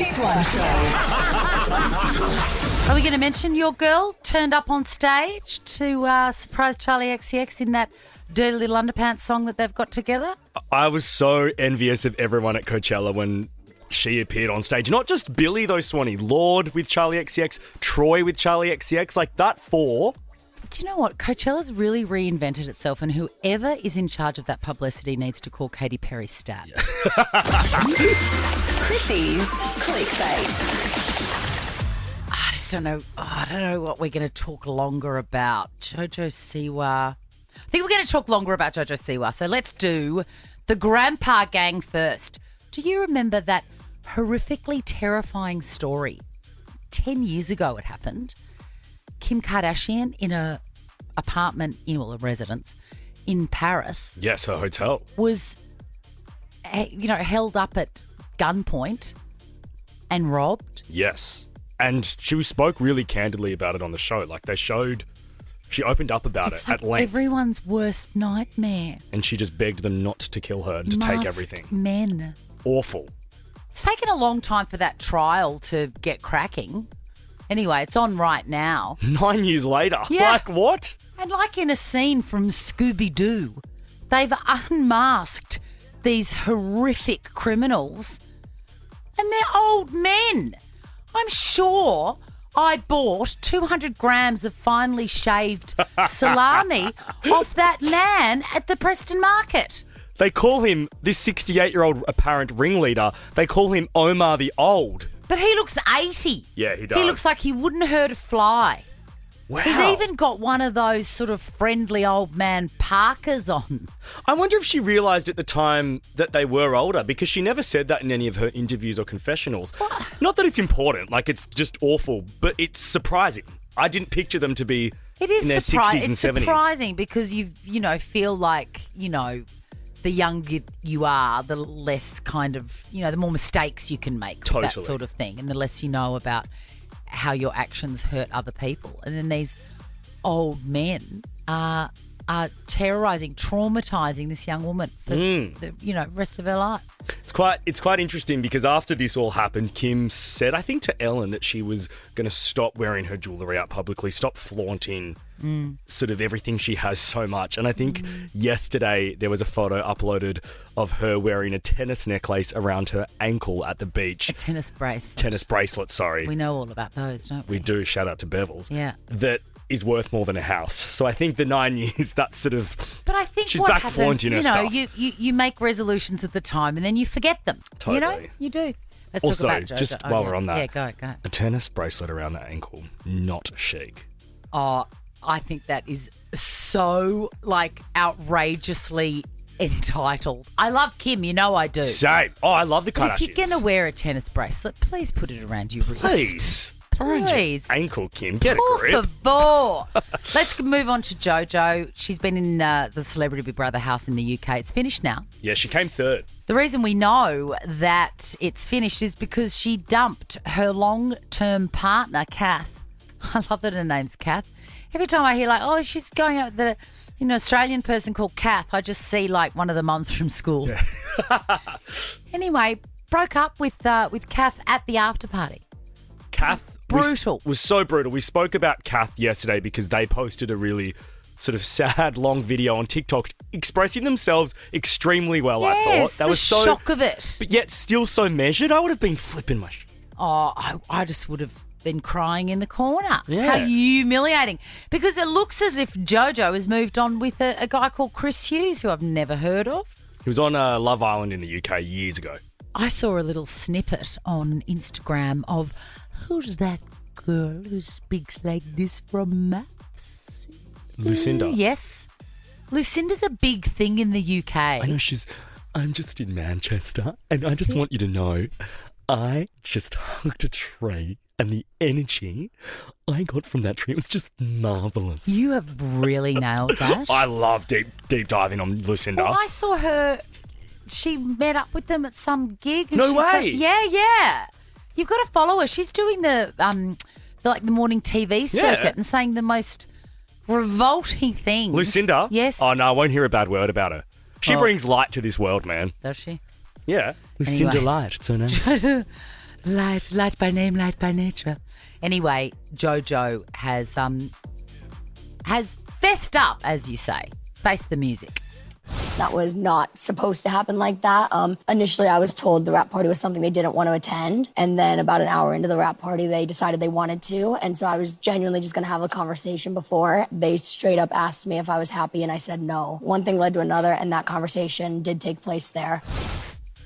Swan Show. Are we going to mention your girl turned up on stage to surprise Charlie XCX in that Dirty Little Underpants song that they've got together? I was so envious of everyone at Coachella when she appeared on stage. Not just Billy, though, Swanee. Lord with Charlie XCX, Troy with Charlie XCX. Like, that four. Do you know what? Coachella's really reinvented itself, and whoever is in charge of that publicity needs to call Katy Perry stat. Yeah. Chrissy's Clickbait. I just don't know. I don't know what we're going to talk longer about. JoJo Siwa. I think we're going to talk longer about JoJo Siwa. So let's do the Grandpa Gang first. Do you remember that horrifically terrifying story? 10 years ago it happened. Kim Kardashian in a apartment, a residence in Paris. Yes, her hotel. Was, held up at gunpoint and robbed. Yes. And she spoke really candidly about it on the show. Like, she opened up about it at length. Everyone's worst nightmare. And she just begged them not to kill her and to take everything. Men. Awful. It's taken a long time for that trial to get cracking. Anyway, it's on right now. 9 years later. Yeah. Like, what? And like in a scene from Scooby-Doo, they've unmasked these horrific criminals and they're old men. I'm sure I bought 200 grams of finely shaved salami off that man at the Preston Market. They call him, this 68-year-old apparent ringleader, they call him Omar the Old. But he looks 80. Yeah, he does. He looks like he wouldn't hurt a fly. Wow. He's even got one of those sort of friendly old man parkas on. I wonder if she realised at the time that they were older, because she never said that in any of her interviews or confessionals. What? Not that it's important, like it's just awful, but it's surprising. I didn't picture them to be in their 60s and 70s. It's surprising because you feel like, the younger you are, the less kind of, the more mistakes you can make. Totally. That sort of thing. And the less you know about how your actions hurt other people. And then these old men are terrorising, traumatising this young woman for the rest of her life. It's quite interesting because after this all happened, Kim said, I think to Ellen, that she was going to stop wearing her jewellery out publicly, stop flaunting sort of everything she has so much. And I think yesterday there was a photo uploaded of her wearing a tennis necklace around her ankle at the beach. A tennis bracelet. Tennis bracelet, sorry. We know all about those, don't we? We do. Shout out to Bevel's. Yeah. That is worth more than a house. So I think the 9 years, that's sort of... But I think she's what back happens, flaunting her stuff. you make resolutions at the time and then you forget them. Totally. You do. Let's also, talk about JoJo. just while we're on that, go. a tennis bracelet around that ankle, not chic. Oh, I think that is so, outrageously entitled. I love Kim, I do. Same. Oh, I love the But Kardashians. if you're going to wear a tennis bracelet, please put it around your wrist. Please. Around your ankle, Kim. Get a grip. Por favor. Let's move on to JoJo. She's been in the Celebrity Big Brother house in the UK. It's finished now. Yeah, she came third. The reason we know that it's finished is because she dumped her long-term partner, Kath. I love that her name's Kath. Every time I hear she's going out with an Australian person called Kath, I just see one of the mums from school. Yeah. Anyway, broke up with Kath at the after party. Kath brutal. Was so brutal. We spoke about Kath yesterday because they posted a really sort of sad, long video on TikTok expressing themselves extremely well, yes, I thought. That was so shock of it. But yet still so measured. I would have been flipping my shit. Oh, I just would have been crying in the corner. Yeah. How humiliating. Because it looks as if JoJo has moved on with a guy called Chris Hughes, who I've never heard of. He was on Love Island in the UK years ago. I saw a little snippet on Instagram of who's that girl who speaks like this from Maps? Lucinda. Yes. Lucinda's a big thing in the UK. I know I'm just in Manchester and I just want you to know I just hugged a tree and the energy I got from that tree was just marvellous. You have really nailed that. I love deep diving on Lucinda. Well, I saw her, she met up with them at some gig. And No way. Yeah. You've got to follow her. She's doing the morning TV circuit and saying the most revolting things. Lucinda? Yes. Oh, no, I won't hear a bad word about her. She brings light to this world, man. Does she? Yeah. Lucinda Anyway. Light, it's her name. Light by name, light by nature. Anyway, JoJo has fessed up, as you say. Face the music. That was not supposed to happen like that. Initially, I was told the rap party was something they didn't want to attend. And then about an hour into the rap party, they decided they wanted to. And so I was genuinely just going to have a conversation before. They straight up asked me if I was happy, and I said no. One thing led to another, and that conversation did take place there.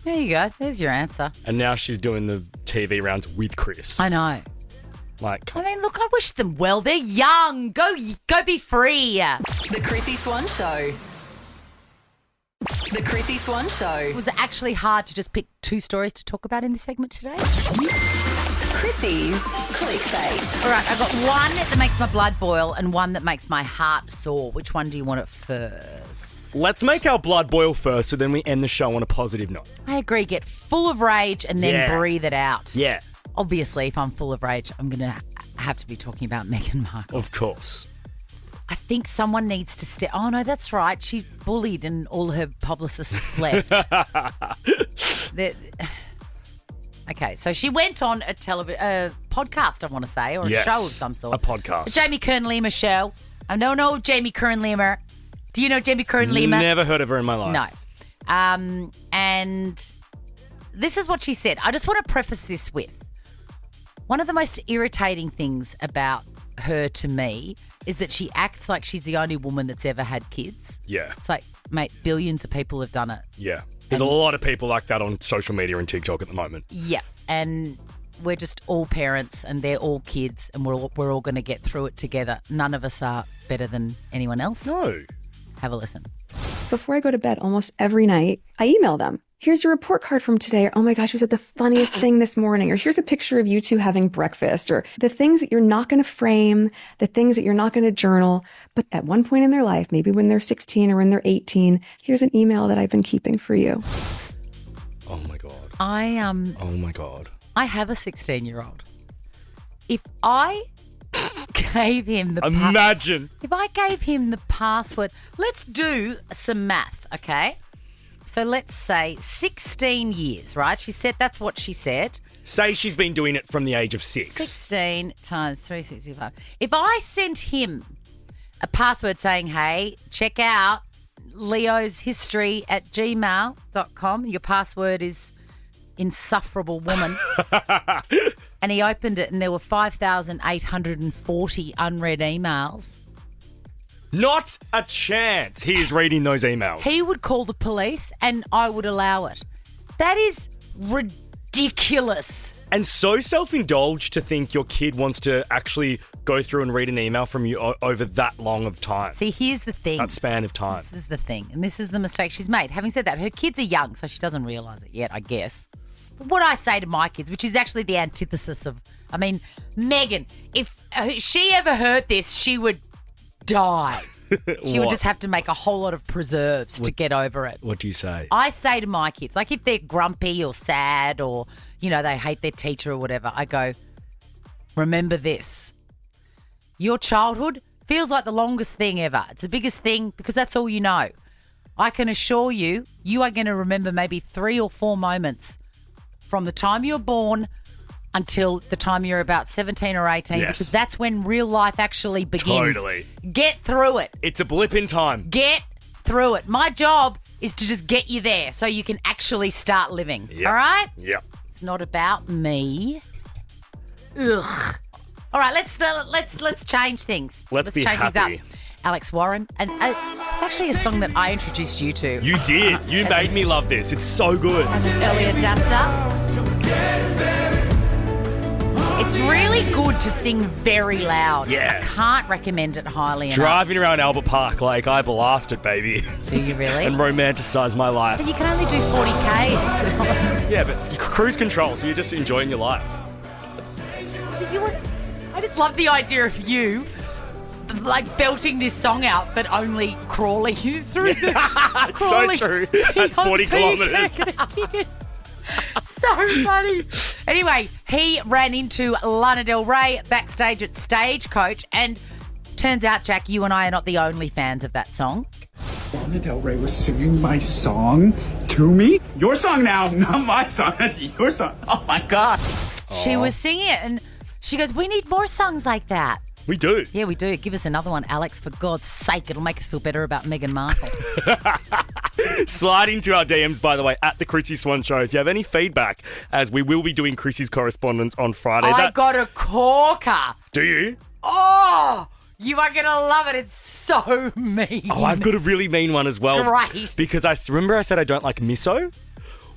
There you go. There's your answer. And now she's doing the TV rounds with Chris. I know. Like, I mean, look, I wish them well. They're young. Go be free. The Chrissy Swan Show. The Chrissy Swan Show. Was it actually hard to just pick two stories to talk about in this segment today? Chrissy's clickbait. All right, I've got one that makes my blood boil and one that makes my heart sore. Which one do you want it first? let's make our blood boil first so then we end the show on a positive note. I agree. Get full of rage and then breathe it out. Yeah. Obviously, if I'm full of rage, I'm going to have to be talking about Meghan Markle. Of course. I think someone needs to step... Oh, no, that's right. She bullied and all her publicists left. Okay, so she went on a podcast, I want to say, or a show of some sort. A podcast. Jamie Kern-Lima show. I don't know Jamie Kern-Lima. Do you know Jamie Kern-Lima? Never heard of her in my life. No. And this is what she said. I just want to preface this with, one of the most irritating things about her to me is that she acts like she's the only woman that's ever had kids. Yeah. It's like, mate, billions of people have done it. Yeah. There's a lot of people like that on social media and TikTok at the moment. Yeah. And we're just all parents and they're all kids and we're all going to get through it together. None of us are better than anyone else. No. Have a listen. Before I go to bed almost every night, I email them. Here's your report card from today. Or, oh my gosh, was it the funniest thing this morning? Or here's a picture of you two having breakfast. Or the things that you're not going to frame, the things that you're not going to journal. But at one point in their life, maybe when they're 16 or when they're 18, here's an email that I've been keeping for you. Oh my God. Oh my God. I have a 16-year-old. If I gave him the Imagine. if I gave him the password, let's do some math, okay? So let's say 16 years, right? She said that's what she said. Say she's been doing it from the age of 6. 16 times 365. If I sent him a password saying, hey, check out Leo's history at gmail.com. Your password is insufferable woman. And he opened it and there were 5,840 unread emails. Not a chance he is reading those emails. He would call the police and I would allow it. That is ridiculous. And so self-indulged to think your kid wants to actually go through and read an email from you over that long of time. See, here's the thing. That span of time. This is the thing. And this is the mistake she's made. Having said that, her kids are young, so she doesn't realise it yet, I guess. But what I say to my kids, which is actually the antithesis of, I mean, Megan, if she ever heard this, she would die. She would just have to make a whole lot of preserves to get over it. What do you say? I say to my kids, like if they're grumpy or sad or, you know, they hate their teacher or whatever, I go, remember this. Your childhood feels like the longest thing ever. It's the biggest thing because that's all you know. I can assure you, you are going to remember maybe 3 or 4 moments from the time you're born until the time you're about 17 or 18 because that's when real life actually begins. Totally. Get through it. It's a blip in time. Get through it. My job is to just get you there so you can actually start living. Yep. All right? Yep. It's not about me. Ugh. All right, let's change things. Let's be change happy. things up. Alex Warren, and it's actually a song that I introduced you to. You did. You made me love this. It's so good. As an early adapter. It's really good to sing very loud. Yeah. I can't recommend it highly enough. Driving around Albert Park like I blast it, baby. Do you really? And romanticize my life. But you can only do 40 Ks. Yeah, but cruise control, so you're just enjoying your life. I just love the idea of you like belting this song out, but only crawling through the It's so true. At 40 kilometres. So funny. Anyway, he ran into Lana Del Rey backstage at Stagecoach, and turns out, Jack, you and I are not the only fans of that song. Lana Del Rey was singing my song to me? Your song now, not my song. That's your song. Oh, my God. She was singing it and she goes, we need more songs like that. We do. Yeah, we do. Give us another one, Alex, for God's sake. It'll make us feel better about Meghan Markle. Slide into our DMs, by the way, at The Chrissy Swan Show. If you have any feedback, as we will be doing Chrissy's correspondence on Friday. I got a corker. Do you? Oh, you are going to love it. It's so mean. Oh, I've got a really mean one as well. Right. Because remember I said I don't like miso?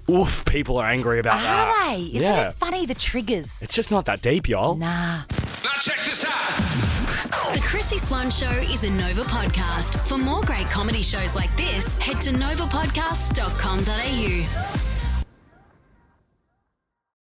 Oof, people are angry about that. Are they? Isn't it funny, the triggers? It's just not that deep, y'all. Nah. Now check this out. The Chrissy Swan Show is a Nova podcast. For more great comedy shows like this, head to novapodcast.com.au.